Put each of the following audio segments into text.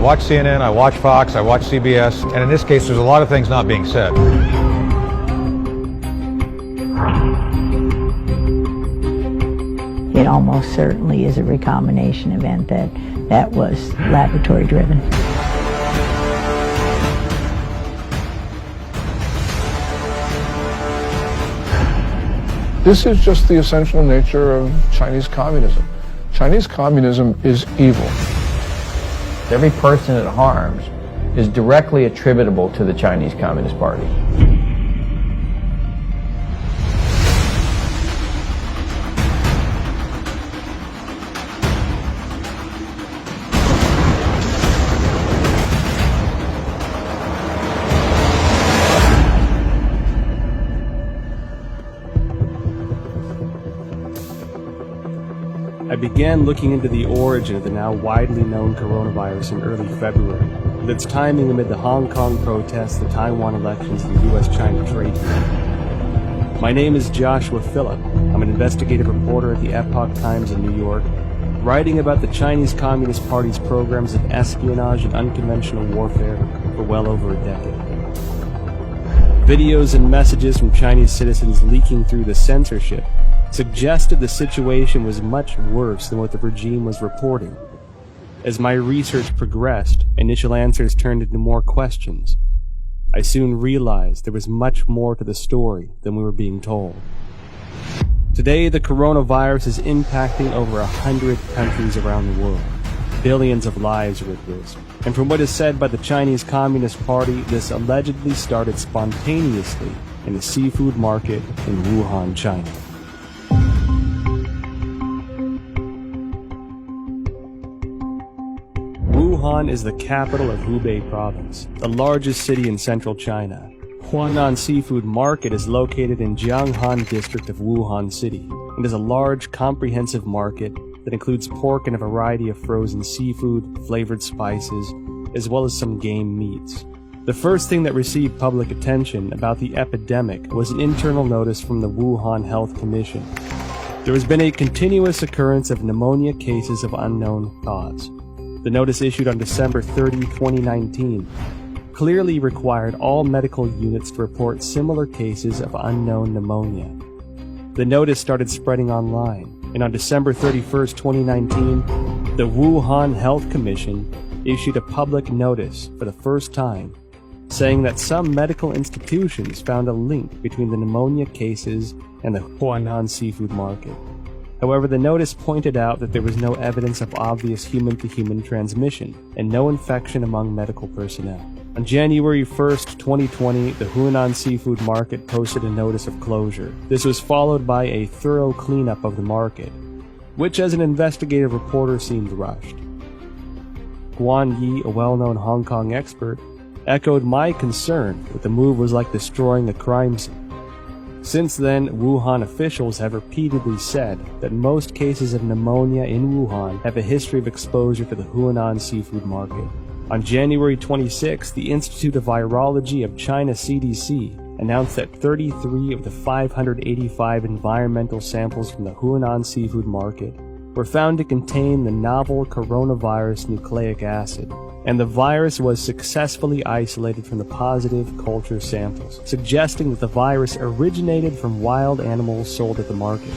watch CNN, I watch Fox, I watch CBS, and in this case there's a lot of things not being said. It almost certainly is a recombination event that was laboratory driven. This is just the essential nature of Chinese communism. Chinese communism is evil. Every person it harms is directly attributable to the Chinese Communist Party. I began looking into the origin of the now widely known coronavirus in early February, with its timing amid the Hong Kong protests, the Taiwan elections, and the U.S.-China trade deal. My name is Joshua Phillip. I'm an investigative reporter at the Epoch Times in New York, writing about the Chinese Communist Party's programs of espionage and unconventional warfare for well over a decade. Videos and messages from Chinese citizens leaking through the censorship suggested the situation was much worse than what the regime was reporting. As my research progressed, initial answers turned into more questions. I soon realized there was much more to the story than we were being told. Today, the coronavirus is impacting over 100 countries around the world. Billions of lives are at risk. And from what is said by the Chinese Communist Party, this allegedly started spontaneously in the seafood market in Wuhan, China. Wuhan is the capital of Hubei province, the largest city in central China. Huanan Seafood Market is located in Jianghan district of Wuhan City and is a large, comprehensive market that includes pork and a variety of frozen seafood, flavored spices, as well as some game meats. The first thing that received public attention about the epidemic was an internal notice from the Wuhan Health Commission. There has been a continuous occurrence of pneumonia cases of unknown cause. The notice issued on December 30, 2019, clearly required all medical units to report similar cases of unknown pneumonia. The notice started spreading online, and on December 31, 2019, the Wuhan Health Commission issued a public notice for the first time, saying that some medical institutions found a link between the pneumonia cases and the Huanan seafood market. However, the notice pointed out that there was no evidence of obvious human-to-human transmission and no infection among medical personnel. On January 1, 2020, the Huanan seafood market posted a notice of closure. This was followed by a thorough cleanup of the market, which as an investigative reporter seemed rushed. Guan Yi, a well-known Hong Kong expert, echoed my concern that the move was like destroying a crime scene. Since then, Wuhan officials have repeatedly said that most cases of pneumonia in Wuhan have a history of exposure to the Huanan seafood market. On January 26, the Institute of Virology of China CDC announced that 33 of the 585 environmental samples from the Huanan seafood market were found to contain the novel coronavirus nucleic acid, and the virus was successfully isolated from the positive culture samples, suggesting that the virus originated from wild animals sold at the market.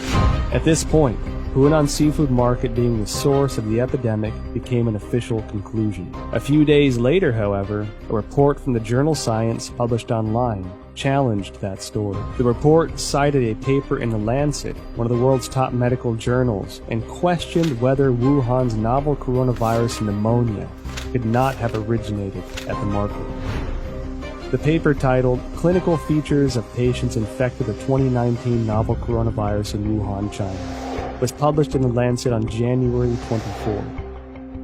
At this point, Huanan seafood market being the source of the epidemic became an official conclusion. A few days later, however, a report from the journal Science published online challenged that story. The report cited a paper in The Lancet, one of the world's top medical journals, and questioned whether Wuhan's novel coronavirus pneumonia could not have originated at the market. The paper titled Clinical Features of Patients Infected with 2019 Novel Coronavirus in Wuhan, China, was published in The Lancet on January 24.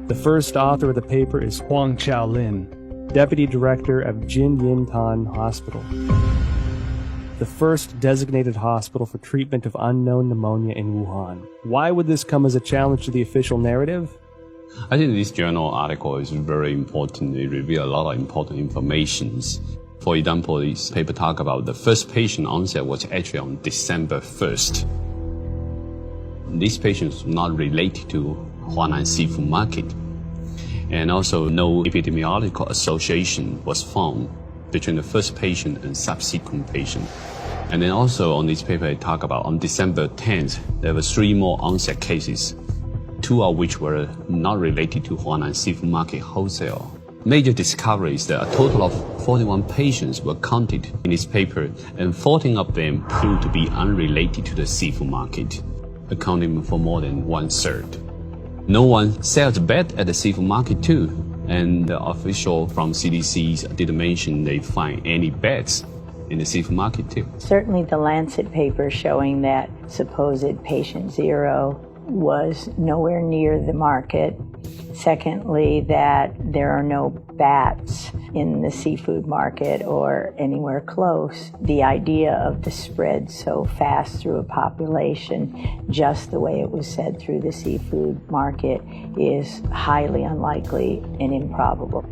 The first author of the paper is Huang Qiaolin, Deputy Director of Jinyintan Hospital, the first designated hospital for treatment of unknown pneumonia in Wuhan. Why would this come as a challenge to the official narrative? I think this journal article is very important. It reveals a lot of important information. For example, this paper talks about the first patient onset was actually on December 1st. This patient is not related to Huanan seafood market. And also no epidemiological association was found between the first patient and subsequent patient. And then also on this paper, I talk about on December 10th, there were 3 more onset cases, 2 of which were not related to Huanan Seafood Market wholesale. Major discovery is that a total of 41 patients were counted in this paper, and 14 of them proved to be unrelated to the seafood market, accounting for more than 1/3. No one sells bed at the seafood market too, and the official from CDC didn't mention they find any beds in the seafood market too. Certainly the Lancet paper showing that supposed patient 0 was nowhere near the market. Secondly, that there are no bats in the seafood market or anywhere close. The idea of the spread so fast through a population, just the way it was said through the seafood market, is highly unlikely and improbable.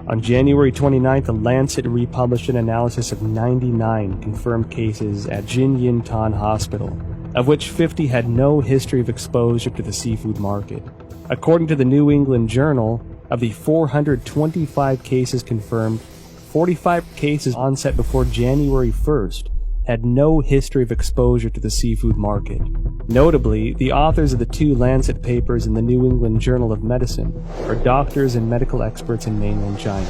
On January 29th, The Lancet republished an analysis of 99 confirmed cases at Jinyintan Hospital, of which 50 had no history of exposure to the seafood market. According to the New England Journal, of the 425 cases confirmed, 45 cases onset before January 1st had no history of exposure to the seafood market. Notably, the authors of the 2 Lancet papers in the New England Journal of Medicine are doctors and medical experts in mainland China.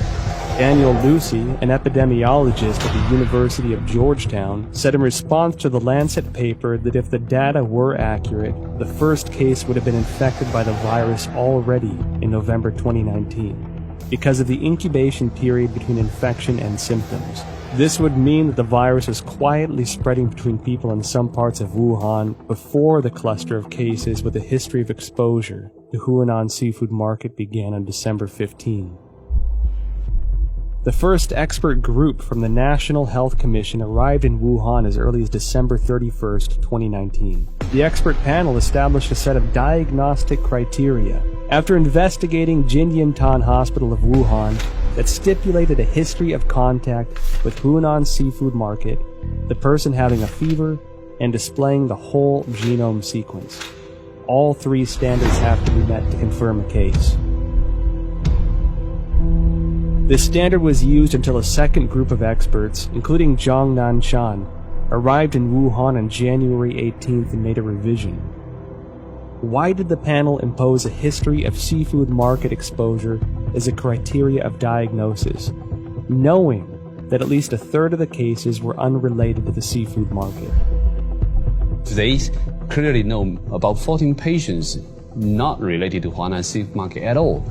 Daniel Lucy, an epidemiologist at the University of Georgetown, said in response to the Lancet paper that if the data were accurate, the first case would have been infected by the virus already in November 2019, because of the incubation period between infection and symptoms. This would mean that the virus was quietly spreading between people in some parts of Wuhan before the cluster of cases with a history of exposure to Huanan Seafood Market began on December 15. The first expert group from the National Health Commission arrived in Wuhan as early as December 31st, 2019. The expert panel established a set of diagnostic criteria after investigating Jinyintan Hospital of Wuhan that stipulated a history of contact with Huanan Seafood Market, the person having a fever, and displaying the whole genome sequence. All 3 standards have to be met to confirm a case. This standard was used until a second group of experts, including Zhang Nanshan, arrived in Wuhan on January 18th and made a revision. Why did the panel impose a history of seafood market exposure as a criteria of diagnosis, knowing that at least 1/3 of the cases were unrelated to the seafood market? They clearly know about 14 patients not related to Huanan Seafood Market at all.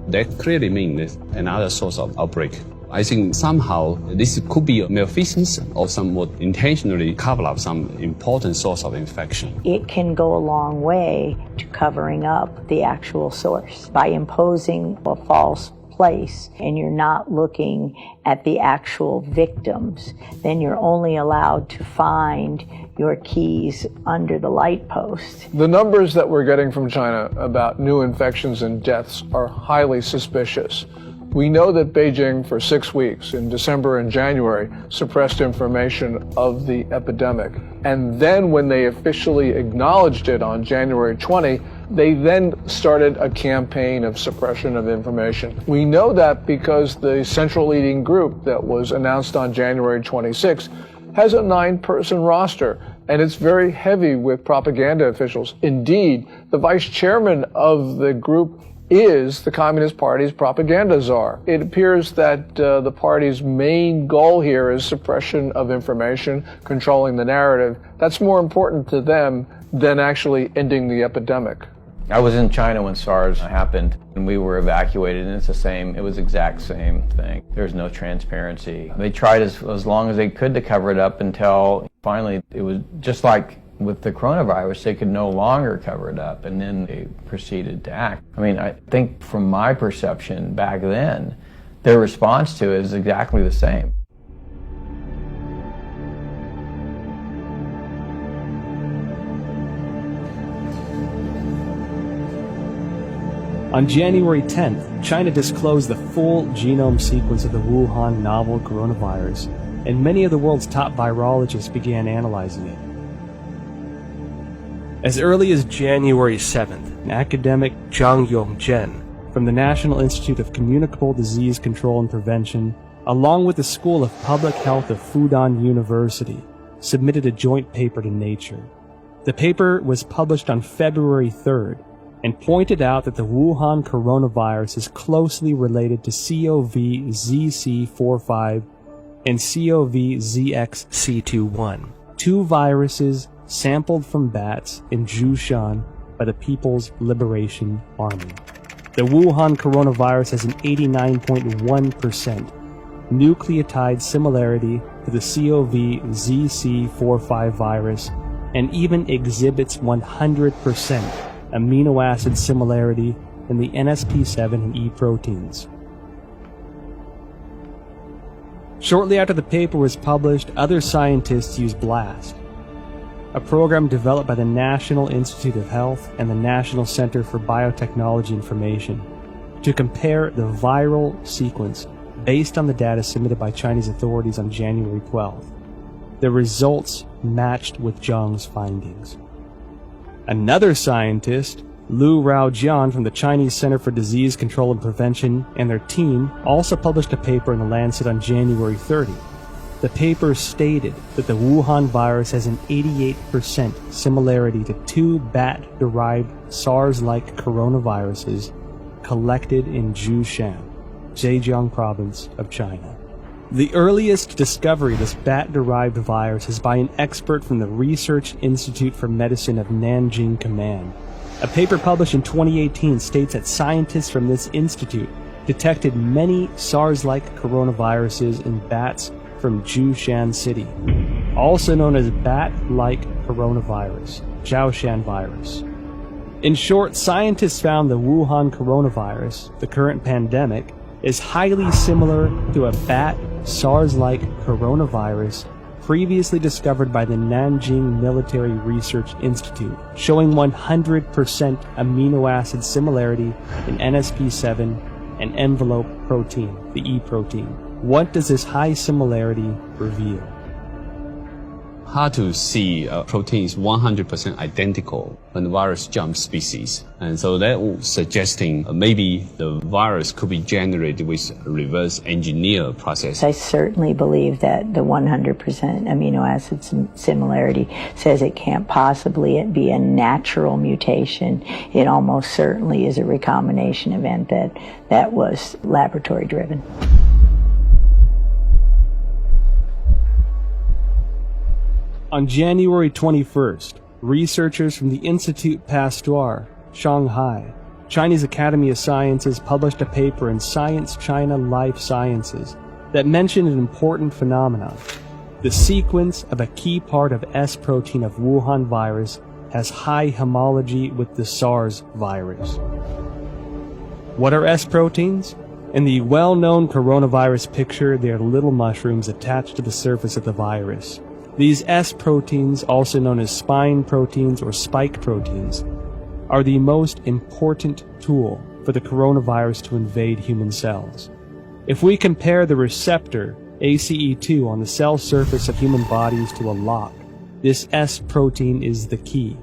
That clearly means another source of outbreak. I think somehow this could be a malfeasance or somewhat intentionally cover up some important source of infection. It can go a long way to covering up the actual source by imposing a false place and you're not looking at the actual victims. Then you're only allowed to find your keys under the light post. The numbers that we're getting from China about new infections and deaths are highly suspicious. We know that Beijing for 6 weeks in December and January suppressed information of the epidemic. And then when they officially acknowledged it on January 20, they then started a campaign of suppression of information. We know that because the central leading group that was announced on January 26 has a 9-person roster, and it's very heavy with propaganda officials. Indeed, the vice chairman of the group is the Communist Party's propaganda czar. It appears that the party's main goal here is suppression of information, controlling the narrative. That's more important to them than actually ending the epidemic. I was in China when SARS happened, and we were evacuated, and it was exact same thing. There's no transparency. They tried as long as they could to cover it up until finally it was just like with the coronavirus, they could no longer cover it up, and then they proceeded to act. I mean, I think from my perception back then, their response to it is exactly the same. On January 10th, China disclosed the full genome sequence of the Wuhan novel coronavirus, and many of the world's top virologists began analyzing it. As early as January 7th, academic Zhang Yongzhen from the National Institute of Communicable Disease Control and Prevention, along with the School of Public Health of Fudan University, submitted a joint paper to Nature. The paper was published on February 3rd and pointed out that the Wuhan coronavirus is closely related to CoV-ZC45 and CoV-ZXC21, two viruses sampled from bats in Zhoushan by the People's Liberation Army. The Wuhan coronavirus has an 89.1% nucleotide similarity to the CoV-ZC45 virus and even exhibits 100% amino acid similarity in the NSP7 and E proteins. Shortly after the paper was published, other scientists used BLAST, a program developed by the National Institute of Health and the National Center for Biotechnology Information, to compare the viral sequence based on the data submitted by Chinese authorities on January 12th. The results matched with Zhang's findings. Another scientist, Lu Raojian from the Chinese Center for Disease Control and Prevention, and their team also published a paper in The Lancet on January 30. The paper stated that the Wuhan virus has an 88% similarity to two bat-derived SARS-like coronaviruses collected in Zhoushan, Zhejiang province of China. The earliest discovery of this bat-derived virus is by an expert from the Research Institute for Medicine of Nanjing Command. A paper published in 2018 states that scientists from this institute detected many SARS-like coronaviruses in bats from Zhoushan City, also known as bat-like coronavirus, Zhoushan virus. In short, scientists found the Wuhan coronavirus, the current pandemic, is highly similar to a bat SARS-like coronavirus previously discovered by the Nanjing Military Research Institute, showing 100% amino acid similarity in NSP7 and envelope protein, the E protein. What does this high similarity reveal? Hard to see a protein is 100% identical when the virus jumps species. And so that was suggesting maybe the virus could be generated with a reverse engineer process. I certainly believe that the 100% amino acid similarity says it can't possibly be a natural mutation. It almost certainly is a recombination event that was laboratory driven. On January 21st, researchers from the Institut Pasteur, Shanghai, Chinese Academy of Sciences published a paper in Science China Life Sciences that mentioned an important phenomenon. The sequence of a key part of S protein of Wuhan virus has high homology with the SARS virus. What are S proteins? In the well-known coronavirus picture, they are little mushrooms attached to the surface of the virus. These S proteins, also known as spine proteins or spike proteins, are the most important tool for the coronavirus to invade human cells. If we compare the receptor ACE2 on the cell surface of human bodies to a lock, this S protein is the key,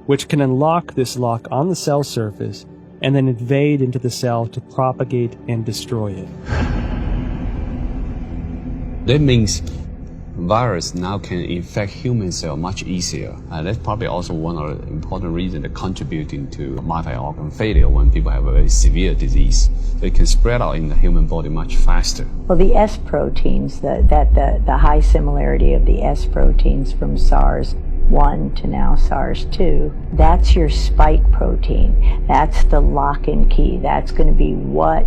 which can unlock this lock on the cell surface and then invade into the cell to propagate and destroy it. That means virus now can infect human cell much easier. That's probably also one of the important reasons that contributing to multi-organ failure when people have a very severe disease. They can spread out in the human body much faster. Well, the S proteins, the high similarity of the S proteins from SARS-1 to now SARS-2, that's your spike protein. That's the lock and key. That's going to be what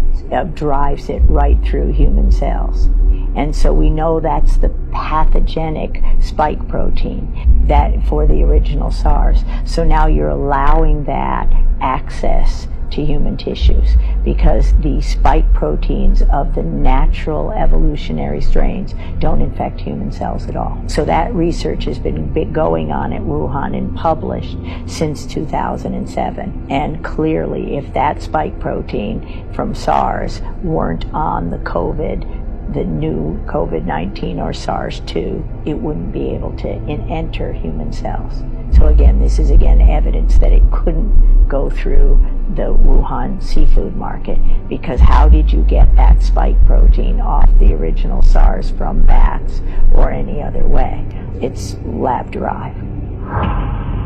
drives it right through human cells. And so we know that's the pathogenic spike protein that for the original SARS. So now you're allowing that access to human tissues because the spike proteins of the natural evolutionary strains don't infect human cells at all. So that research has been going on at Wuhan and published since 2007. And clearly, if that spike protein from SARS weren't on the new COVID-19 or SARS-2, it wouldn't be able to enter human cells. So again, this is evidence that it couldn't go through the Wuhan seafood market, because how did you get that spike protein off the original SARS from bats or any other way? It's lab-derived.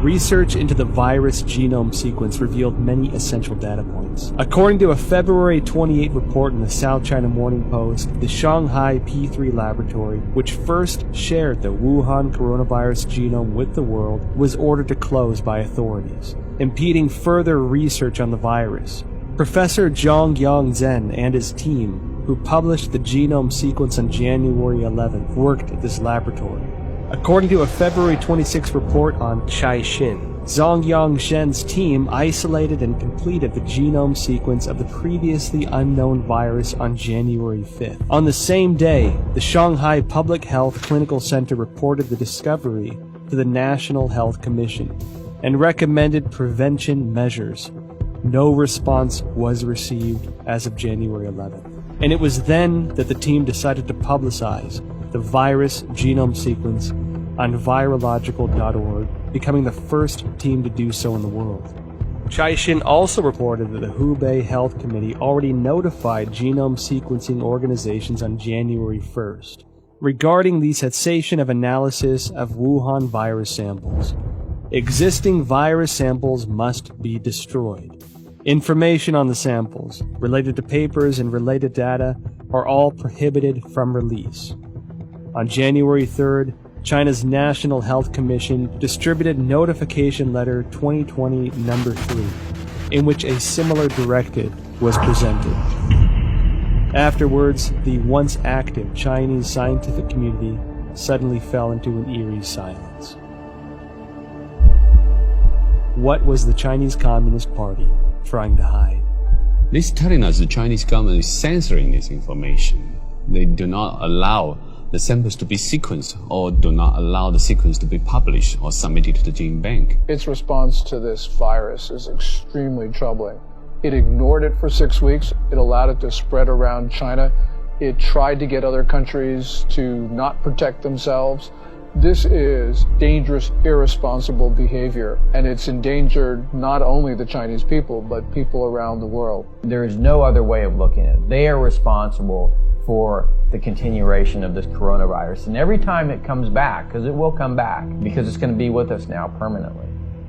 Research into the virus genome sequence revealed many essential data points. According to a February 28 report in the South China Morning Post, the Shanghai P3 laboratory, which first shared the Wuhan coronavirus genome with the world, was ordered to close by authorities, impeding further research on the virus. Professor Zhongyang Zhen and his team, who published the genome sequence on January 11th, worked at this laboratory. According to a February 26 report on Caixin, Zhongyang Zhen's team isolated and completed the genome sequence of the previously unknown virus on January 5th. On the same day, the Shanghai Public Health Clinical Center reported the discovery to the National Health Commission and recommended prevention measures. No response was received as of January 11th. And it was then that the team decided to publicize the virus genome sequence on virological.org, becoming the first team to do so in the world. Caixin also reported that the Hubei Health Committee already notified genome sequencing organizations on January 1st regarding the cessation of analysis of Wuhan virus samples. Existing virus samples must be destroyed. Information on the samples, related to papers and related data, are all prohibited from release. On January 3rd, China's National Health Commission distributed Notification Letter 2020 number 3, in which a similar directive was presented. Afterwards, the once active Chinese scientific community suddenly fell into an eerie silence. What was the Chinese Communist Party trying to hide? This is telling us the Chinese government is censoring this information. They do not allow the samples to be sequenced or do not allow the sequence to be published or submitted to the gene bank. Its response to this virus is extremely troubling. It ignored it for 6 weeks. It allowed it to spread around China. It tried to get other countries to not protect themselves. This is dangerous, irresponsible behavior, and it's endangered not only the Chinese people, but people around the world. There is no other way of looking at it. They are responsible for the continuation of this coronavirus. And every time it comes back, because it will come back, because it's going to be with us now permanently,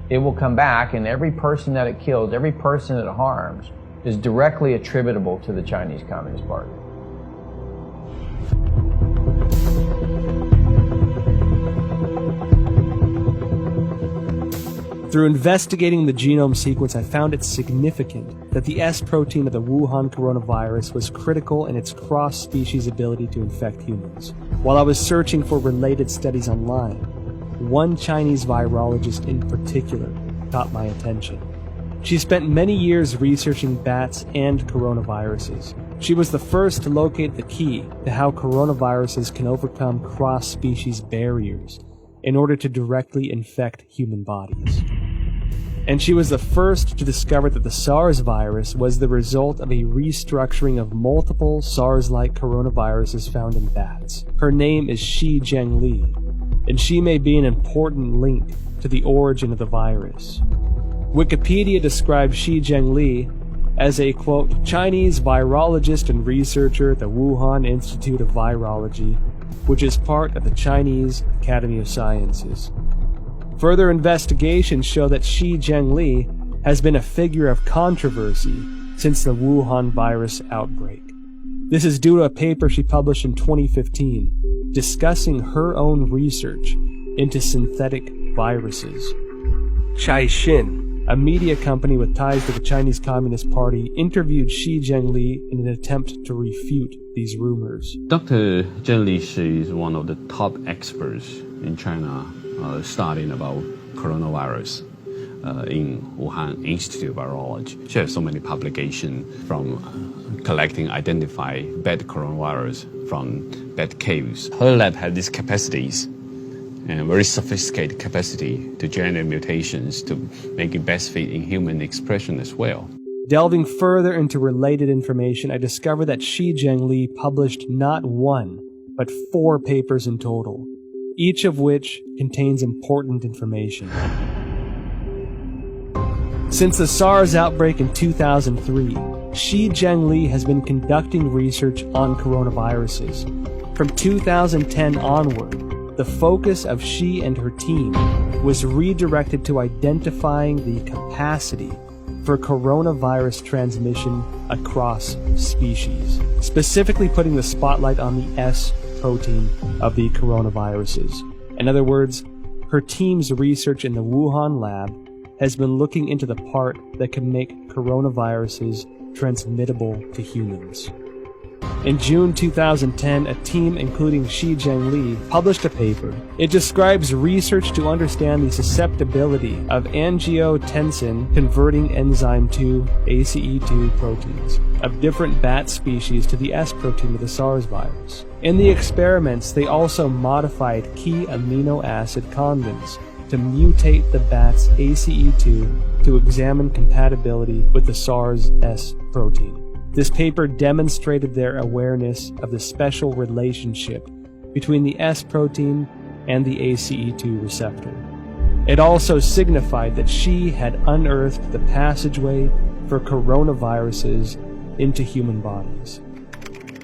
it will come back, and every person that it kills, every person that it harms, is directly attributable to the Chinese Communist Party. Through investigating the genome sequence, I found it significant that the S protein of the Wuhan coronavirus was critical in its cross-species ability to infect humans. While I was searching for related studies online, one Chinese virologist in particular caught my attention. She spent many years researching bats and coronaviruses. She was the first to locate the key to how coronaviruses can overcome cross-species barriers in order to directly infect human bodies. And she was the first to discover that the SARS virus was the result of a restructuring of multiple SARS-like coronaviruses found in bats. Her name is Shi Zhengli, and she may be an important link to the origin of the virus. Wikipedia describes Shi Zhengli as a, quote, Chinese virologist and researcher at the Wuhan Institute of Virology, which is part of the Chinese Academy of Sciences. Further investigations show that Shi Zhengli has been a figure of controversy since the Wuhan virus outbreak. This is due to a paper she published in 2015 discussing her own research into synthetic viruses. Caixin, a media company with ties to the Chinese Communist Party, interviewed Shi Zhengli in an attempt to refute these rumors. Dr. Zhengli, she is one of the top experts in China studying about coronavirus in Wuhan Institute of Virology. She has so many publications from collecting, identify bad coronavirus from bad caves. Her lab had these capacities and very sophisticated capacity to generate mutations to make it best fit in human expression as well. Delving further into related information, I discovered that Shi Zhengli published not one, but 4 papers in total, each of which contains important information. Since the SARS outbreak in 2003, Shi Zhengli has been conducting research on coronaviruses. From 2010 onward, the focus of Shi and her team was redirected to identifying the capacity for coronavirus transmission across species, specifically putting the spotlight on the S protein of the coronaviruses. In other words, her team's research in the Wuhan lab has been looking into the part that can make coronaviruses transmittable to humans. In June 2010, a team including Shi Zhengli published a paper. It describes research to understand the susceptibility of angiotensin converting enzyme 2 ACE2 proteins of different bat species to the S protein of the SARS virus. In the experiments, they also modified key amino acid convents to mutate the bat's ACE2 to examine compatibility with the SARS S protein. This paper demonstrated their awareness of the special relationship between the S protein and the ACE2 receptor. It also signified that Shi had unearthed the passageway for coronaviruses into human bodies.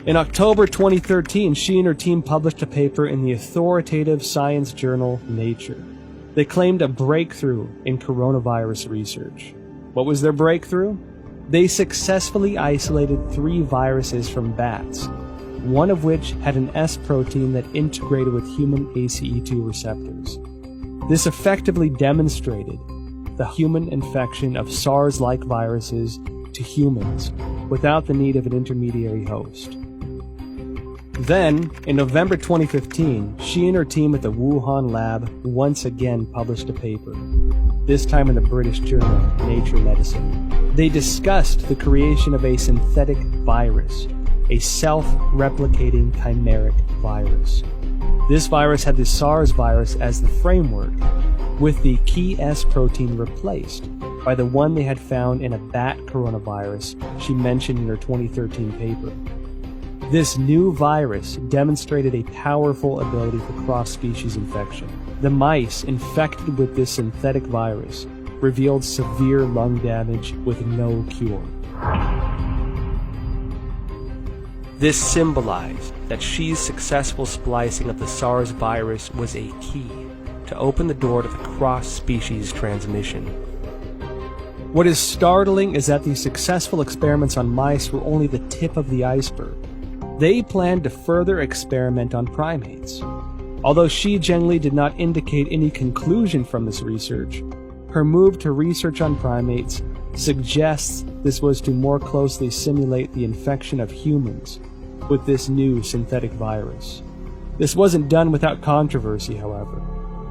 In October 2013, Shi and her team published a paper in the authoritative science journal Nature. They claimed a breakthrough in coronavirus research. What was their breakthrough? They successfully isolated 3 viruses from bats, one of which had an S protein that integrated with human ACE2 receptors. This effectively demonstrated the human infection of SARS-like viruses to humans without the need of an intermediary host. Then, in November 2015, Shi and her team at the Wuhan lab once again published a paper, this time in the British journal Nature Medicine. They discussed the creation of a synthetic virus, a self-replicating chimeric virus. This virus had the SARS virus as the framework, with the key S protein replaced by the one they had found in a bat coronavirus she mentioned in her 2013 paper. This new virus demonstrated a powerful ability for cross-species infection. The mice infected with this synthetic virus revealed severe lung damage with no cure. This symbolized that Shi's successful splicing of the SARS virus was a key to open the door to the cross-species transmission. What is startling is that these successful experiments on mice were only the tip of the iceberg. They planned to further experiment on primates. Although Shi Zhengli did not indicate any conclusion from this research, her move to research on primates suggests this was to more closely simulate the infection of humans with this new synthetic virus. This wasn't done without controversy, however.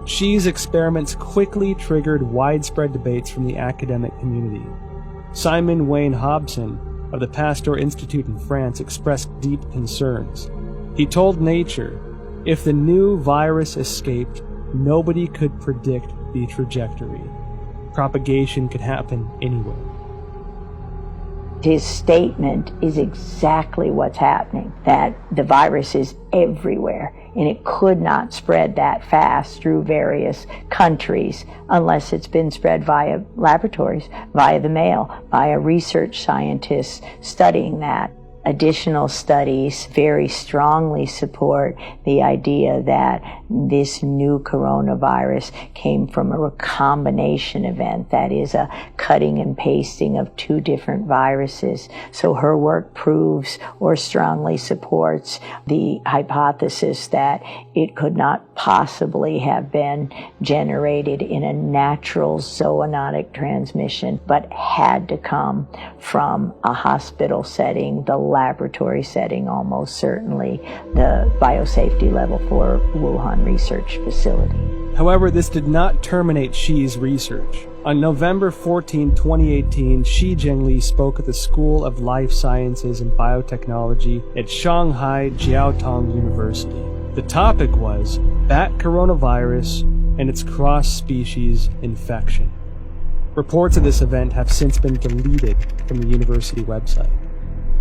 Shi's experiments quickly triggered widespread debates from the academic community. Simon Wayne Hobson of the Pasteur Institute in France expressed deep concerns. He told Nature, if the new virus escaped, nobody could predict the trajectory. Propagation could happen anywhere. His statement is exactly what's happening, that the virus is everywhere, and it could not spread that fast through various countries unless it's been spread via laboratories, via the mail, via research scientists studying that. Additional studies very strongly support the idea that this new coronavirus came from a recombination event, that is a cutting and pasting of 2 different viruses. So her work proves or strongly supports the hypothesis that it could not possibly have been generated in a natural zoonotic transmission, but had to come from a hospital setting, the laboratory setting, almost certainly the biosafety level for Wuhan research facility. However, this did not terminate Shi's research. On November 14, 2018, Shi Zhengli spoke at the School of Life Sciences and Biotechnology at Shanghai Jiaotong University. The topic was bat coronavirus and its cross-species infection. Reports of this event have since been deleted from the university website.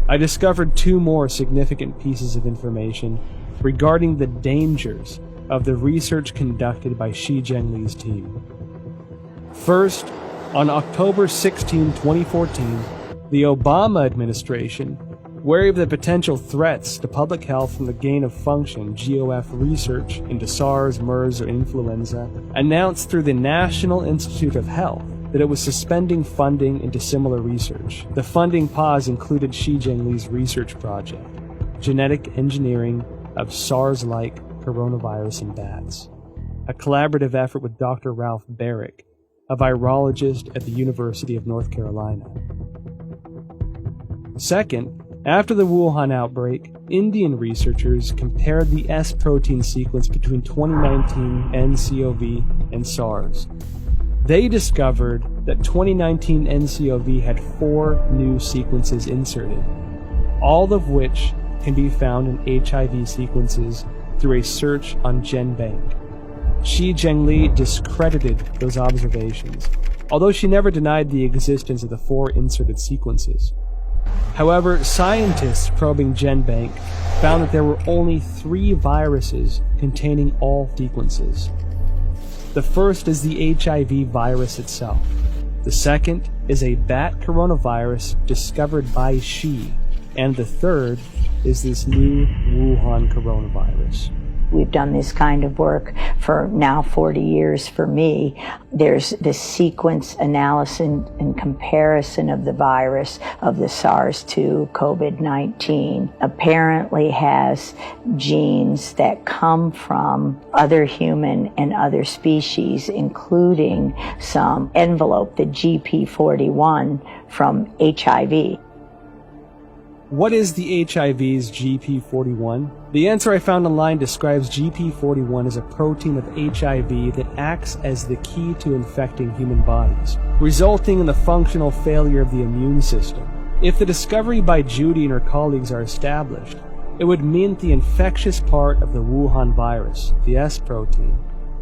I discovered 2 more significant pieces of information regarding the dangers of the research conducted by Shi Zhengli's team. First, On October 16, 2014, the Obama administration, wary of the potential threats to public health from the gain-of-function GOF research into SARS, MERS, or influenza, announced through the National Institute of Health that it was suspending funding into similar research. The funding pause included Xi Jinping's research project, Genetic Engineering of SARS-like Coronavirus in Bats, a collaborative effort with Dr. Ralph Barrick, a virologist at the University of North Carolina. Second, after the Wuhan outbreak, Indian researchers compared the S protein sequence between 2019 nCoV and SARS. They discovered that 2019 nCoV had 4 new sequences inserted, all of which can be found in HIV sequences through a search on GenBank. Shi Zhengli discredited those observations, although she never denied the existence of the 4 inserted sequences. However, scientists probing GenBank found that there were only 3 viruses containing all sequences. The first is the HIV virus itself. The second is a bat coronavirus discovered by Xi. And the third is this new Wuhan coronavirus. We've done this kind of work for now 40 years for me. There's this sequence analysis and comparison of the virus of the SARS-2 COVID-19 apparently has genes that come from other human and other species, including some envelope, the GP41 from HIV. What is the HIV's GP41? The answer I found online describes GP41 as a protein of HIV that acts as the key to infecting human bodies, resulting in the functional failure of the immune system. If the discovery by Judy and her colleagues are established, it would mean that the infectious part of the Wuhan virus, the S protein,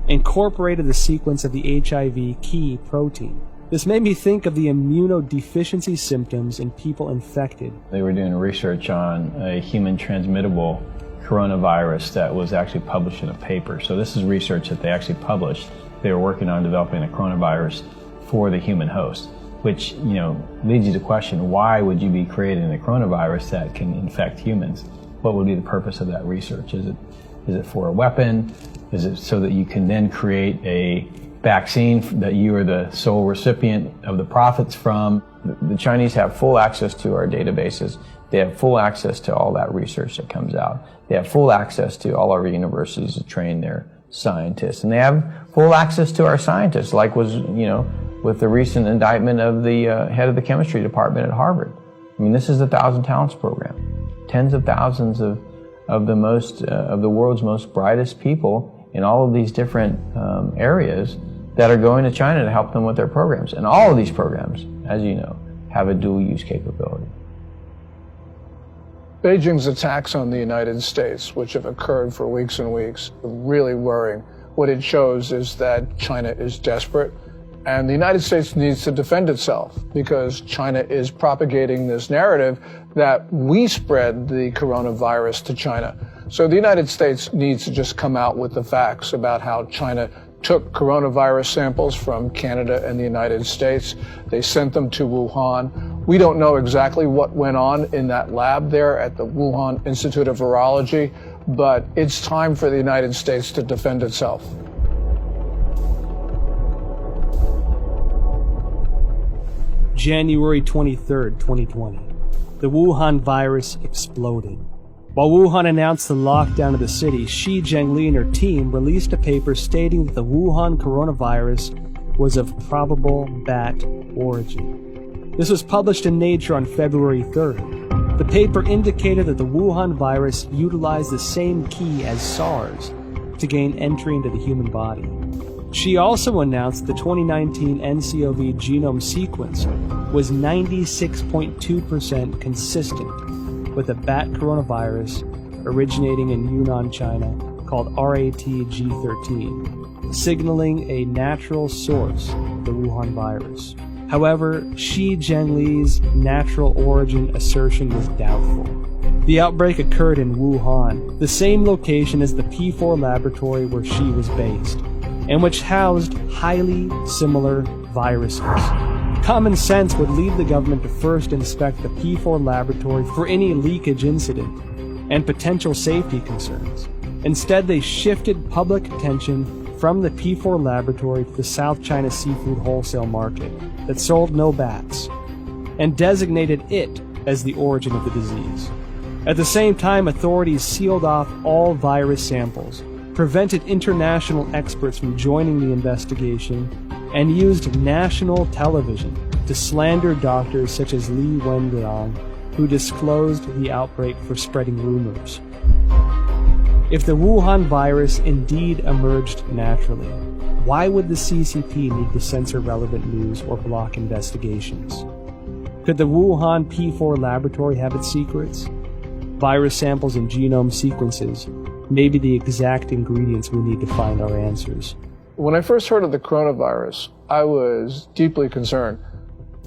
incorporated the sequence of the HIV key protein. This made me think of the immunodeficiency symptoms in people infected. They were doing research on a human transmittable coronavirus that was actually published in a paper. So this is research that they actually published. They were working on developing a coronavirus for the human host, which, leads you to question, why would you be creating a coronavirus that can infect humans? What would be the purpose of that research? Is it for a weapon? Is it so that you can then create a vaccine that you are the sole recipient of the profits from? The Chinese have full access to our databases. They have full access to all that research that comes out. They have full access to all our universities to train their scientists. And they have full access to our scientists, like was, with the recent indictment of the head of the chemistry department at Harvard. I mean, this is the 1,000 Talents program. Tens of thousands of the world's most brightest people in all of these different areas that are going to China to help them with their programs. And all of these programs, as you know, have a dual use capability. Beijing's attacks on the United States, which have occurred for weeks and weeks, are really worrying. What it shows is that China is desperate, and the United States needs to defend itself because China is propagating this narrative that we spread the coronavirus to China. So the United States needs to just come out with the facts about how China took coronavirus samples from Canada and the United States. They sent them to Wuhan. We don't know exactly what went on in that lab there at the Wuhan Institute of Virology, but it's time for the United States to defend itself. January 23rd, 2020. The Wuhan virus exploded. While Wuhan announced the lockdown of the city, Shi Zhengli and her team released a paper stating that the Wuhan coronavirus was of probable bat origin. This was published in Nature on February 3rd. The paper indicated that the Wuhan virus utilized the same key as SARS to gain entry into the human body. She also announced the 2019 nCoV genome sequence was 96.2% consistent with a bat coronavirus originating in Yunnan, China, called RATG13, signaling a natural source of the Wuhan virus. However, Shi Zhengli's natural origin assertion was doubtful. The outbreak occurred in Wuhan, the same location as the P4 laboratory where Shi was based. and which housed highly similar viruses. Common sense would lead the government to first inspect the P4 laboratory for any leakage incident and potential safety concerns. Instead, they shifted public attention from the P4 laboratory to the South China seafood wholesale market that sold no bats, and designated it as the origin of the disease. At the same time, authorities sealed off all virus samples, prevented international experts from joining the investigation, and used national television to slander doctors such as Li Wenliang, who disclosed the outbreak for spreading rumors. If the Wuhan virus indeed emerged naturally, why would the CCP need to censor relevant news or block investigations? Could the Wuhan P4 laboratory have its secrets? Virus samples and genome sequences may be the exact ingredients we need to find our answers. When I first heard of the coronavirus, I was deeply concerned.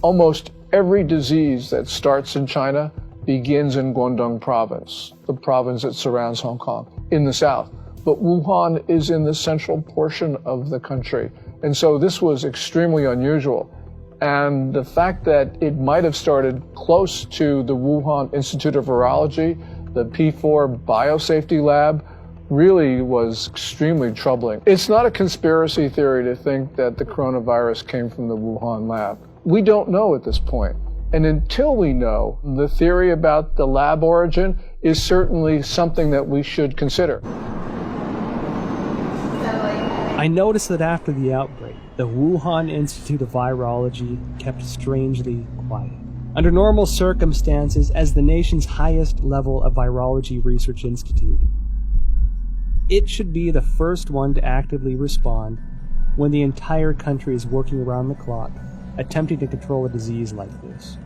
Almost every disease that starts in China begins in Guangdong province, the province that surrounds Hong Kong, in the south. But Wuhan is in the central portion of the country. And so this was extremely unusual. And the fact that it might have started close to the Wuhan Institute of Virology, the P4 biosafety lab, really was extremely troubling. It's not a conspiracy theory to think that the coronavirus came from the Wuhan lab. We don't know at this point. And until we know, the theory about the lab origin is certainly something that we should consider. I noticed that after the outbreak, the Wuhan Institute of Virology kept strangely quiet. Under normal circumstances, as the nation's highest level of virology research institute, it should be the first one to actively respond when the entire country is working around the clock, attempting to control a disease like this.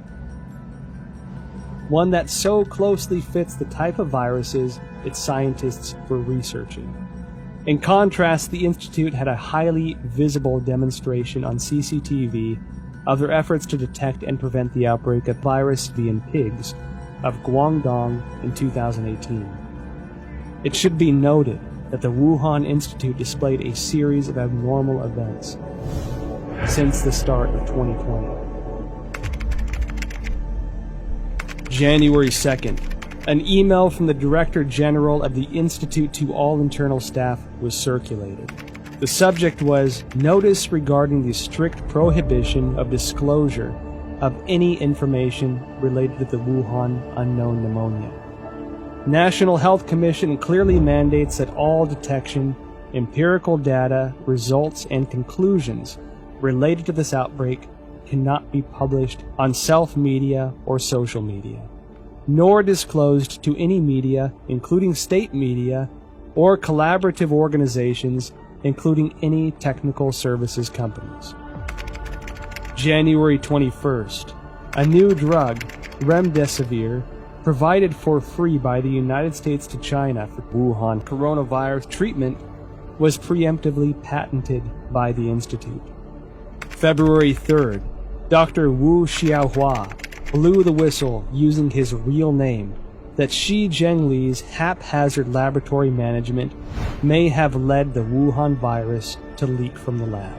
One that so closely fits the type of viruses its scientists were researching. In contrast, the Institute had a highly visible demonstration on CCTV of their efforts to detect and prevent the outbreak of virus V in pigs of Guangdong in 2018. It should be noted that the Wuhan Institute displayed a series of abnormal events since the start of 2020. January 2nd, an email from the Director General of the Institute to all internal staff was circulated. The subject was notice regarding the strict prohibition of disclosure of any information related to the Wuhan unknown pneumonia. National Health Commission clearly mandates that all detection, empirical data, results, and conclusions related to this outbreak cannot be published on self-media or social media, nor disclosed to any media, including state media, or collaborative organizations, including any technical services companies. January 21st, a new drug, remdesivir, provided for free by the United States to China for Wuhan coronavirus treatment, was preemptively patented by the Institute. February 3rd, Dr. Wu Xiaohua blew the whistle using his real name that Xi Zhengli's haphazard laboratory management may have led the Wuhan virus to leak from the lab.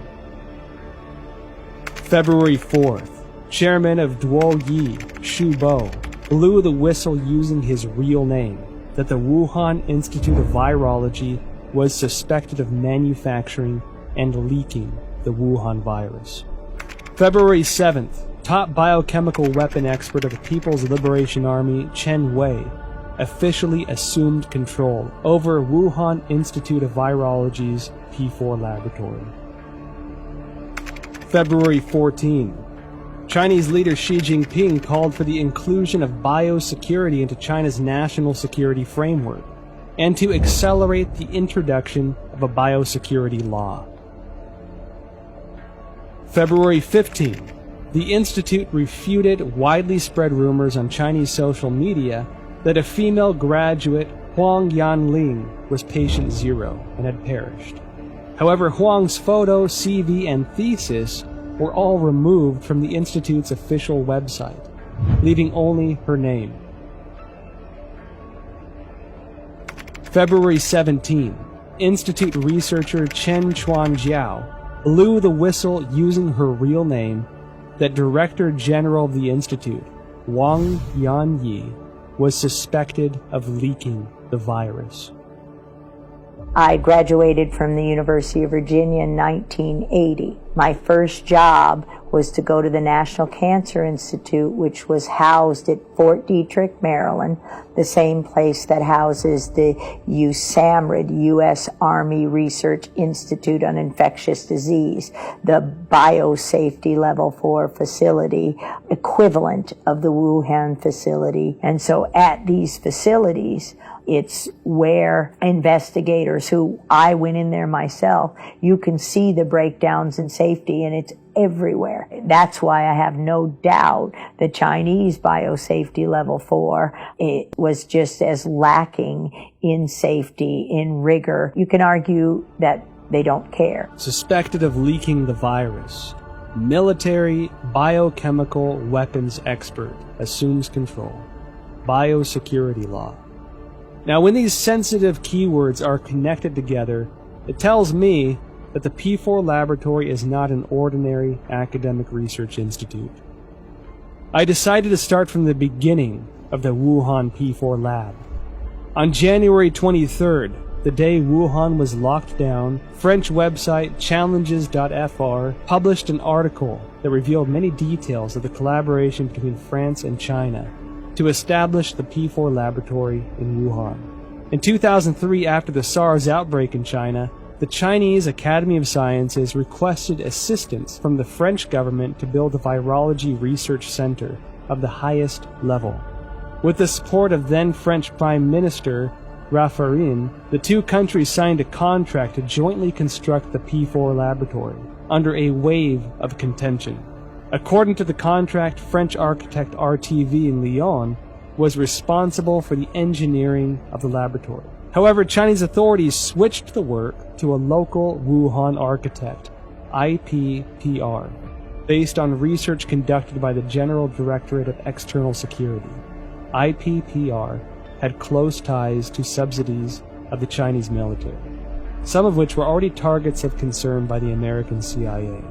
February 4th, Chairman of Duoyi, Xu Bo, blew the whistle using his real name that the Wuhan Institute of Virology was suspected of manufacturing and leaking the Wuhan virus. February 7th, top biochemical weapon expert of the People's Liberation Army, Chen Wei, officially assumed control over Wuhan Institute of Virology's P4 laboratory. February 14, Chinese leader Xi Jinping called for the inclusion of biosecurity into China's national security framework and to accelerate the introduction of a biosecurity law. February 15, the Institute refuted widely spread rumors on Chinese social media that a female graduate, Huang Yanling, was patient zero and had perished. However, Huang's photo, CV, and thesis were all removed from the Institute's official website, leaving only her name. February 17, Institute researcher Chen Chuanjiao blew the whistle using her real name that Director General of the Institute, Wang Yanyi, was suspected of leaking the virus. I graduated from the University of Virginia in 1980. My first job was to go to the National Cancer Institute, which was housed at Fort Detrick, Maryland, the same place that houses the USAMRIID, U.S. Army Research Institute on Infectious Disease, the biosafety level 4 facility, equivalent of the Wuhan facility. And so at these facilities, it's where investigators who I went in there myself, you can see the breakdowns in safety, and it's everywhere. That's why I have no doubt the Chinese biosafety level 4, it was just as lacking in safety, in rigor. You can argue that they don't care. Suspected of leaking the virus, military biochemical weapons expert assumes control. Biosecurity law. Now, when these sensitive keywords are connected together, it tells me that the P4 laboratory is not an ordinary academic research institute. I decided to start from the beginning of the Wuhan P4 lab. On January 23rd, the day Wuhan was locked down, French website challenges.fr published an article that revealed many details of the collaboration between France and China to establish the P4 laboratory in Wuhan. In 2003, after the SARS outbreak in China, the Chinese Academy of Sciences requested assistance from the French government to build a virology research center of the highest level. With the support of then French Prime Minister Raffarin, the two countries signed a contract to jointly construct the P4 laboratory under a wave of contention. According to the contract, French architect RTV in Lyon was responsible for the engineering of the laboratory. However, Chinese authorities switched the work to a local Wuhan architect, IPPR, based on research conducted by the General Directorate of External Security. IPPR had close ties to subsidies of the Chinese military, some of which were already targets of concern by the American CIA.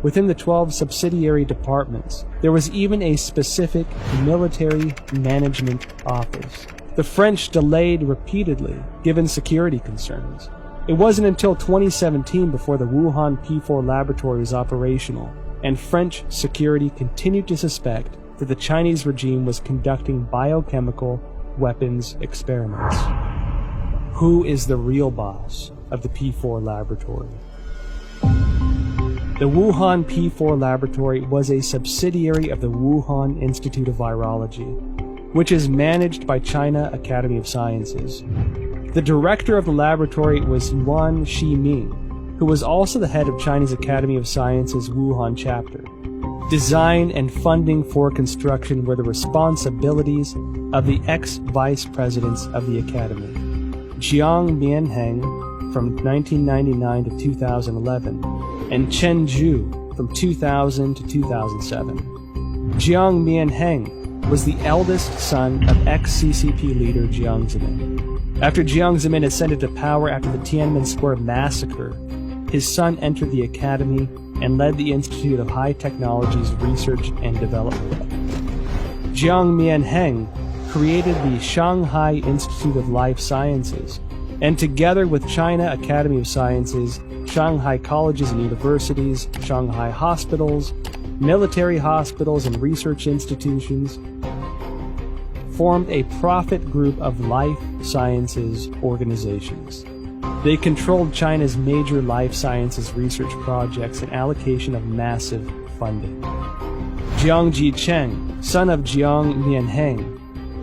Within the 12 subsidiary departments, there was even a specific military management office. The French delayed repeatedly, given security concerns. It wasn't until 2017 before the Wuhan P4 laboratory was operational, and French security continued to suspect that the Chinese regime was conducting biochemical weapons experiments. Who is the real boss of the P4 laboratory? The Wuhan P4 laboratory was a subsidiary of the Wuhan Institute of Virology, which is managed by China Academy of Sciences. The director of the laboratory was Yuan Shiming, who was also the head of China's Academy of Sciences Wuhan chapter. Design and funding for construction were the responsibilities of the ex-vice presidents of the academy, Jiang Mianheng from 1999 to 2011, and Chen Zhu from 2000 to 2007. Jiang Mianheng was the eldest son of ex-CCP leader Jiang Zemin. After Jiang Zemin ascended to power after the Tiananmen Square massacre, his son entered the academy and led the Institute of High Technologies Research and Development. Jiang Mianheng created the Shanghai Institute of Life Sciences, and together with China Academy of Sciences, Shanghai colleges and universities, Shanghai hospitals, military hospitals and research institutions, formed a profit group of life sciences organizations. They controlled China's major life sciences research projects and allocation of massive funding. Jiang Jicheng, son of Jiang Mianheng,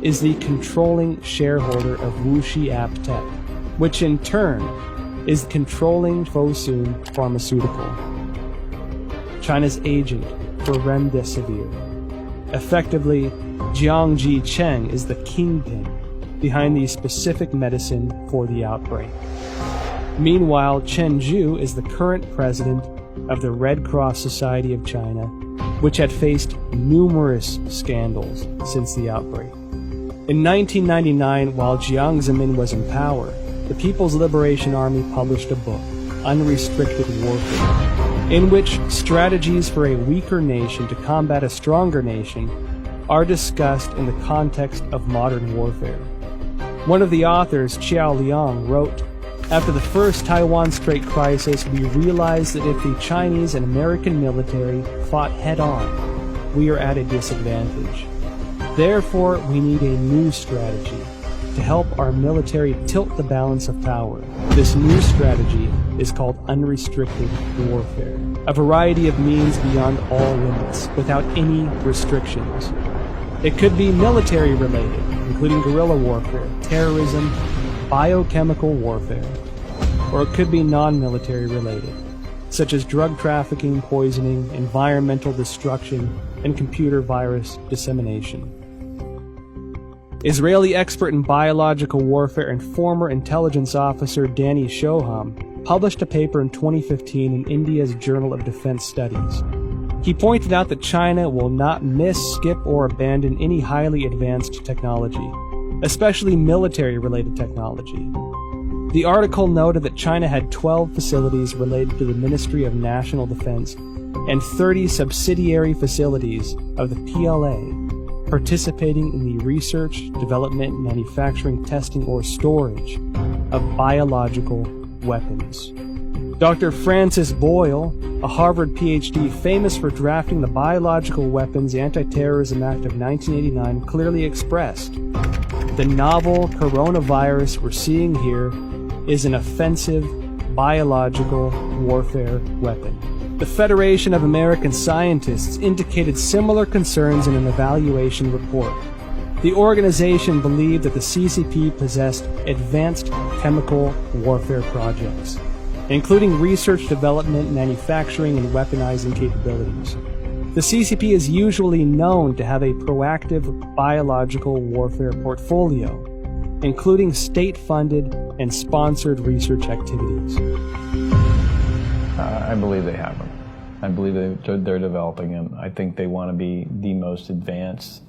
is the controlling shareholder of Wuxi AppTec, which in turn is controlling Fosun Pharmaceutical, China's agent for Remdesivir. Effectively, Jiang Jicheng is the kingpin behind the specific medicine for the outbreak. Meanwhile, Chen Zhu is the current president of the Red Cross Society of China, which had faced numerous scandals since the outbreak. In 1999, while Jiang Zemin was in power, the People's Liberation Army published a book, Unrestricted Warfare, in which strategies for a weaker nation to combat a stronger nation are discussed in the context of modern warfare. One of the authors, Qiao Liang, wrote, "After the first Taiwan Strait crisis, we realized that if the Chinese and American military fought head-on, we are at a disadvantage. Therefore, we need a new strategy to help our military tilt the balance of power. This new strategy is called unrestricted warfare, a variety of means beyond all limits, without any restrictions. It could be military-related, including guerrilla warfare, terrorism, biochemical warfare, or it could be non-military related, such as drug trafficking, poisoning, environmental destruction, and computer virus dissemination." Israeli expert in biological warfare and former intelligence officer Danny Shoham published a paper in 2015 in India's Journal of Defense Studies. He pointed out that China will not miss, skip, or abandon any highly advanced technology, especially military-related technology. The article noted that China had 12 facilities related to the Ministry of National Defense and 30 subsidiary facilities of the PLA participating in the research, development, manufacturing, testing, or storage of biological weapons. Dr. Francis Boyle, a Harvard PhD famous for drafting the Biological Weapons Anti-Terrorism Act of 1989, clearly expressed, "The novel coronavirus we're seeing here is an offensive biological warfare weapon." The Federation of American Scientists indicated similar concerns in an evaluation report. The organization believed that the CCP possessed advanced chemical warfare projects, including research, development, manufacturing, and weaponizing capabilities. The CCP is usually known to have a proactive biological warfare portfolio, including state-funded and sponsored research activities. I believe they have them. I believe they're developing them. I think they want to be the most advanced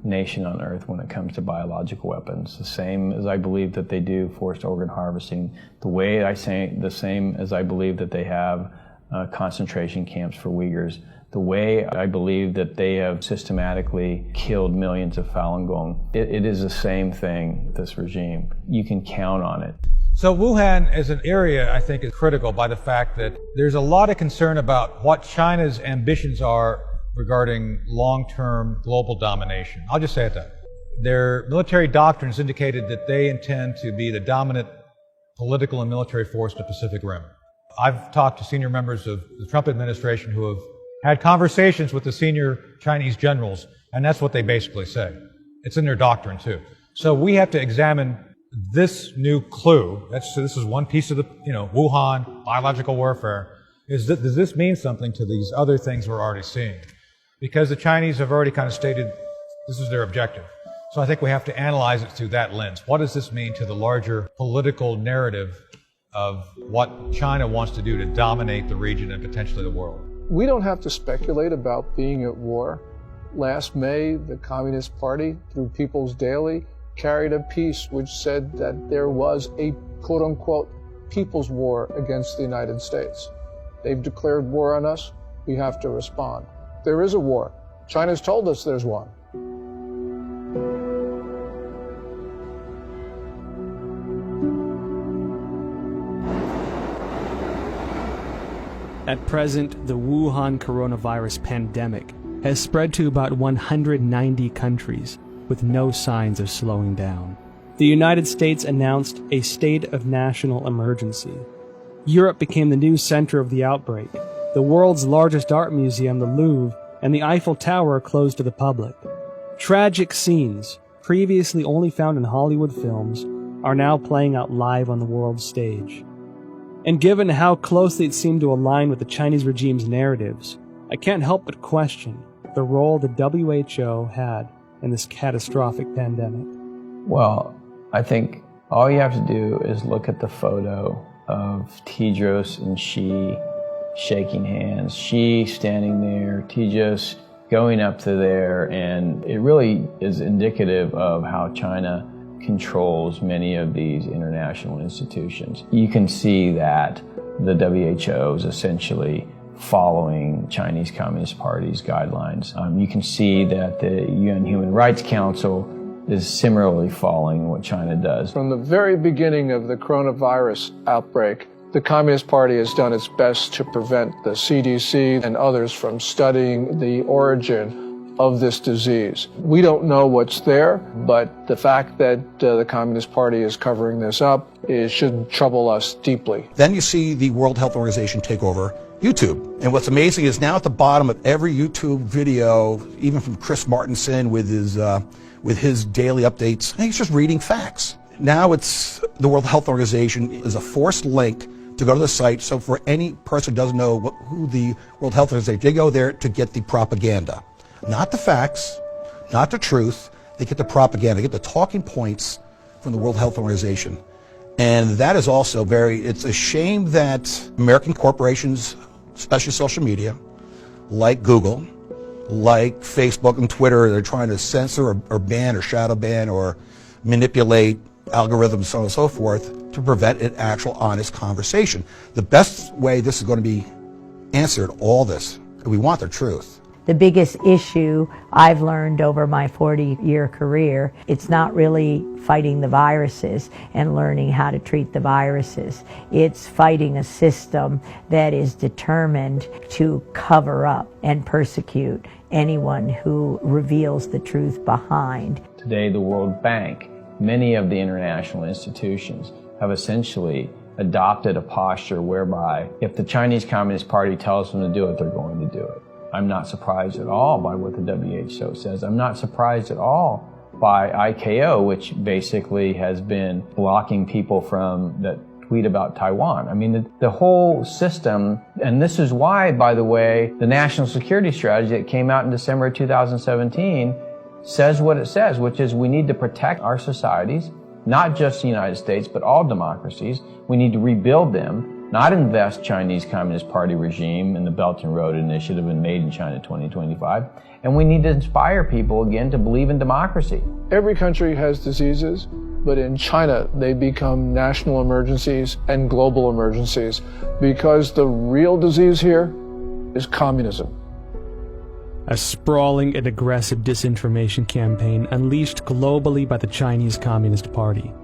nation on earth when it comes to biological weapons. The same as I believe that they do forced organ harvesting. The same as I believe that they have concentration camps for Uyghurs. The way I believe that they have systematically killed millions of Falun Gong. It is the same thing, this regime. You can count on it. So Wuhan as an area, I think, is critical by the fact that there's a lot of concern about what China's ambitions are regarding long-term global domination. I'll just say it that. Their military doctrines indicated that they intend to be the dominant political and military force in the Pacific Rim. I've talked to senior members of the Trump administration who have had conversations with the senior Chinese generals, and that's what they basically say. It's in their doctrine, too. So we have to examine this new clue. This is one piece of the, Wuhan, biological warfare. Does this mean something to these other things we're already seeing? Because the Chinese have already kind of stated this is their objective. So I think we have to analyze it through that lens. What does this mean to the larger political narrative of what China wants to do to dominate the region and potentially the world? We don't have to speculate about being at war. Last May, the Communist Party, through People's Daily, carried a piece which said that there was a quote-unquote people's war against the United States. They've declared war on us. We have to respond. There is a war. China's told us there's one. At present, the Wuhan coronavirus pandemic has spread to about 190 countries, with no signs of slowing down. The United States announced a state of national emergency. Europe became the new center of the outbreak. The world's largest art museum, the Louvre, and the Eiffel Tower closed to the public. Tragic scenes, previously only found in Hollywood films, are now playing out live on the world stage. And given how closely it seemed to align with the Chinese regime's narratives, I can't help but question the role the WHO had in this catastrophic pandemic. Well, I think all you have to do is look at the photo of Tedros and Xi shaking hands, Xi standing there, Tedros going up to there, and it really is indicative of how China controls many of these international institutions. You can see that the WHO is essentially following Chinese Communist Party's guidelines. You can see that the UN Human Rights Council is similarly following what China does. From the very beginning of the coronavirus outbreak, the Communist Party has done its best to prevent the CDC and others from studying the origin of this disease. We don't know what's there, but the fact that the Communist Party is covering this up should trouble us deeply. Then you see the World Health Organization take over YouTube. And what's amazing is now at the bottom of every YouTube video, even from Chris Martenson with his daily updates, he's just reading facts. Now it's the World Health Organization is a forced link to go to the site. So for any person who doesn't know who the World Health Organization, they go there to get the propaganda. Not the facts, not the truth. They get the propaganda. They get the talking points from the World Health Organization. And that is also it's a shame that American corporations, especially social media, like Google, like Facebook and Twitter, they're trying to censor or ban or shadow ban or manipulate algorithms, so on and so forth, to prevent an actual honest conversation. The best way this is going to be answered, all this, we want the truth. The biggest issue I've learned over my 40-year career, it's not really fighting the viruses and learning how to treat the viruses. It's fighting a system that is determined to cover up and persecute anyone who reveals the truth behind. Today, the World Bank, many of the international institutions have essentially adopted a posture whereby if the Chinese Communist Party tells them to do it, they're going to do it. I'm not surprised at all by what the WHO says. I'm not surprised at all by ICAO, which basically has been blocking people from that tweet about Taiwan. I mean, the whole system, and this is why, by the way, the national security strategy that came out in December 2017 says what it says, which is we need to protect our societies, not just the United States, but all democracies. We need to rebuild them, not invest Chinese Communist Party regime in the Belt and Road Initiative and Made in China 2025. And we need to inspire people again to believe in democracy. Every country has diseases, but in China they become national emergencies and global emergencies because the real disease here is communism. A sprawling and aggressive disinformation campaign unleashed globally by the Chinese Communist Party.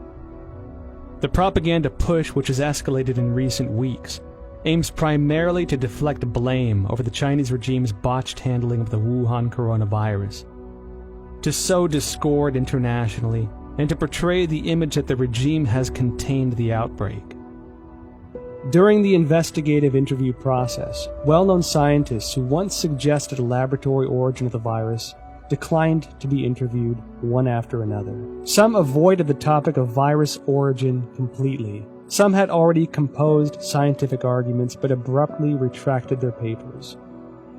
The propaganda push, which has escalated in recent weeks, aims primarily to deflect blame over the Chinese regime's botched handling of the Wuhan coronavirus, to sow discord internationally, and to portray the image that the regime has contained the outbreak. During the investigative interview process, well-known scientists who once suggested a laboratory origin of the virus declined to be interviewed one after another. Some avoided the topic of virus origin completely. Some had already composed scientific arguments but abruptly retracted their papers.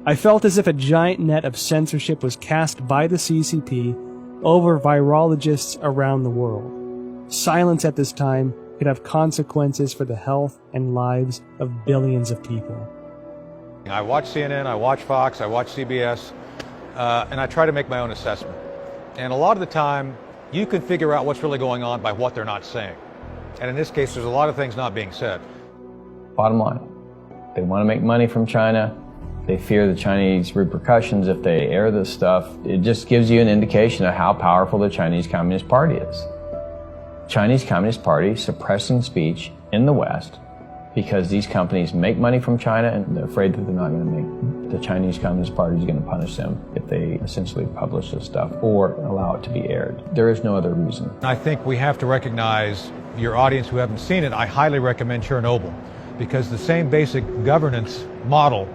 I felt as if a giant net of censorship was cast by the CCP over virologists around the world. Silence at this time could have consequences for the health and lives of billions of people. I watch CNN, I watch Fox, I watch CBS, and I try to make my own assessment. And a lot of the time, you can figure out what's really going on by what they're not saying. And in this case, there's a lot of things not being said. Bottom line, they want to make money from China. They fear the Chinese repercussions if they air this stuff. It just gives you an indication of how powerful the Chinese Communist Party is. Chinese Communist Party suppressing speech in the West because these companies make money from China and they're afraid that they're not going to make, the Chinese Communist Party is going to punish them if they essentially publish this stuff or allow it to be aired. There is no other reason. I think we have to recognize, your audience who haven't seen it, I highly recommend Chernobyl, because the same basic governance model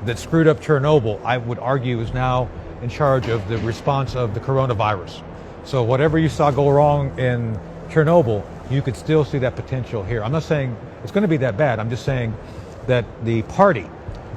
that screwed up Chernobyl, I would argue, is now in charge of the response of the coronavirus. So whatever you saw go wrong in Chernobyl, you could still see that potential here. I'm not saying it's going to be that bad. I'm just saying that the party,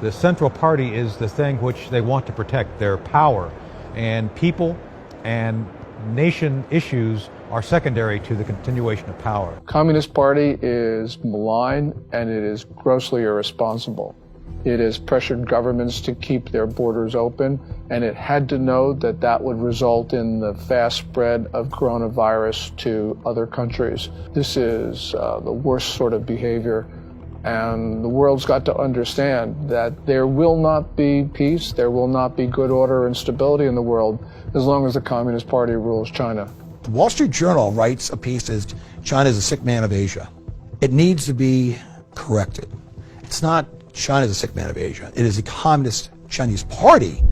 the central party, is the thing which they want to protect, their power. And people and nation issues are secondary to the continuation of power. Communist Party is malign and it is grossly irresponsible. It has pressured governments to keep their borders open, and it had to know that that would result in the fast spread of coronavirus to other countries. This is the worst sort of behavior, and the world's got to understand that there will not be peace, there will not be good order and stability in the world as long as the Communist Party rules China. The Wall Street Journal writes a piece as China is a sick man of Asia. It needs to be corrected. It's not China is a sick man of Asia. It is the Communist Chinese Party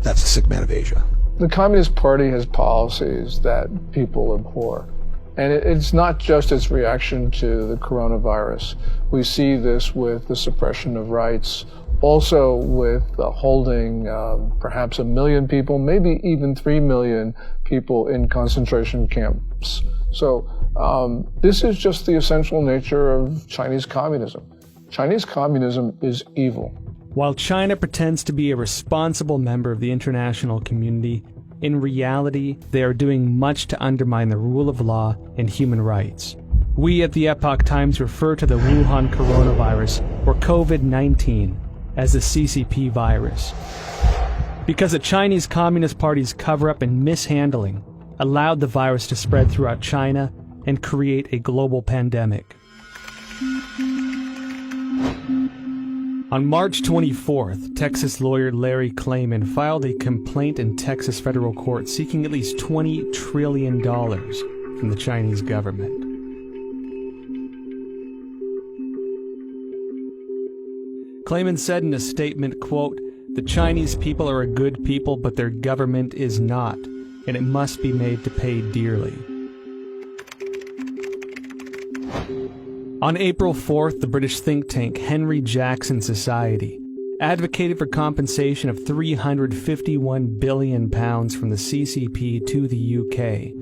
that's the sick man of Asia. The Communist Party has policies that people abhor. And it's not just its reaction to the coronavirus. We see this with the suppression of rights, also with holding perhaps 1 million people, maybe even 3 million people in concentration camps. So this is just the essential nature of Chinese communism. Chinese communism is evil. While China pretends to be a responsible member of the international community, in reality, they are doing much to undermine the rule of law and human rights. We at the Epoch Times refer to the Wuhan coronavirus, or COVID-19, as the CCP virus, because the Chinese Communist Party's cover-up and mishandling allowed the virus to spread throughout China and create a global pandemic. On March 24th, Texas lawyer Larry Klayman filed a complaint in Texas federal court seeking at least $20 trillion from the Chinese government. Klayman said in a statement, quote, "The Chinese people are a good people, but their government is not, and it must be made to pay dearly." On April 4th, the British think tank Henry Jackson Society advocated for compensation of £351 billion from the CCP to the UK,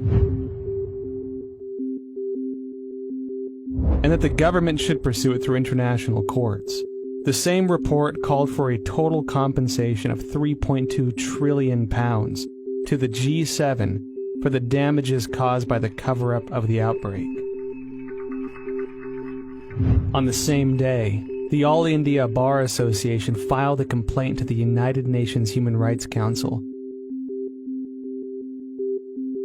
and that the government should pursue it through international courts. The same report called for a total compensation of £3.2 trillion to the G7 for the damages caused by the cover-up of the outbreak. On the same day, the All India Bar Association filed a complaint to the United Nations Human Rights Council,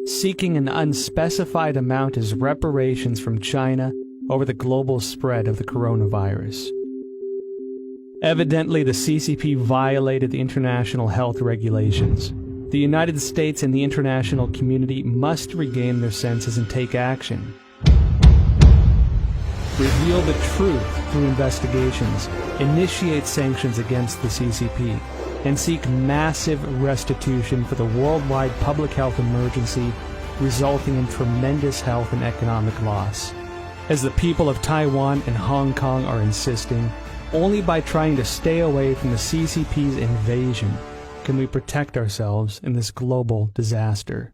seeking an unspecified amount as reparations from China over the global spread of the coronavirus. Evidently, the CCP violated the international health regulations. The United States and the international community must regain their senses and take action. Reveal the truth through investigations, initiate sanctions against the CCP, and seek massive restitution for the worldwide public health emergency resulting in tremendous health and economic loss. As the people of Taiwan and Hong Kong are insisting, only by trying to stay away from the CCP's invasion can we protect ourselves in this global disaster.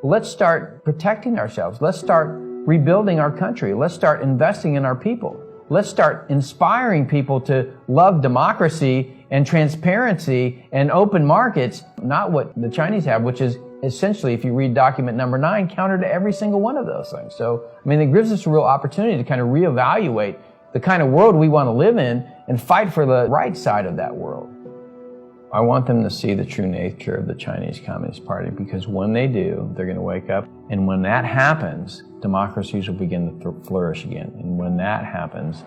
Let's start protecting ourselves. Let's start rebuilding our country. Let's start investing in our people. Let's start inspiring people to love democracy and transparency and open markets, not what the Chinese have, which is essentially, if you read document number 9, counter to every single one of those things. So, I mean, it gives us a real opportunity to kind of reevaluate the kind of world we want to live in and fight for the right side of that world. I want them to see the true nature of the Chinese Communist Party, because when they do, they're going to wake up. And when that happens, democracies will begin to flourish again. And when that happens,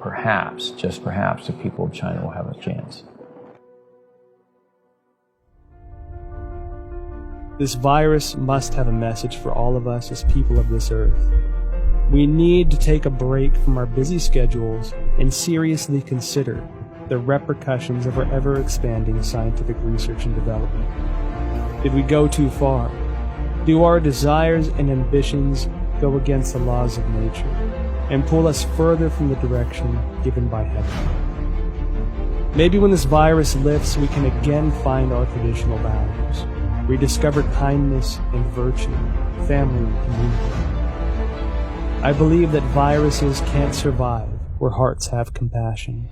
perhaps, just perhaps, the people of China will have a chance. This virus must have a message for all of us as people of this earth. We need to take a break from our busy schedules and seriously consider the repercussions of our ever-expanding scientific research and development. Did we go too far? Do our desires and ambitions go against the laws of nature and pull us further from the direction given by heaven? Maybe when this virus lifts, we can again find our traditional values, rediscover kindness and virtue, family and community. I believe that viruses can't survive where hearts have compassion.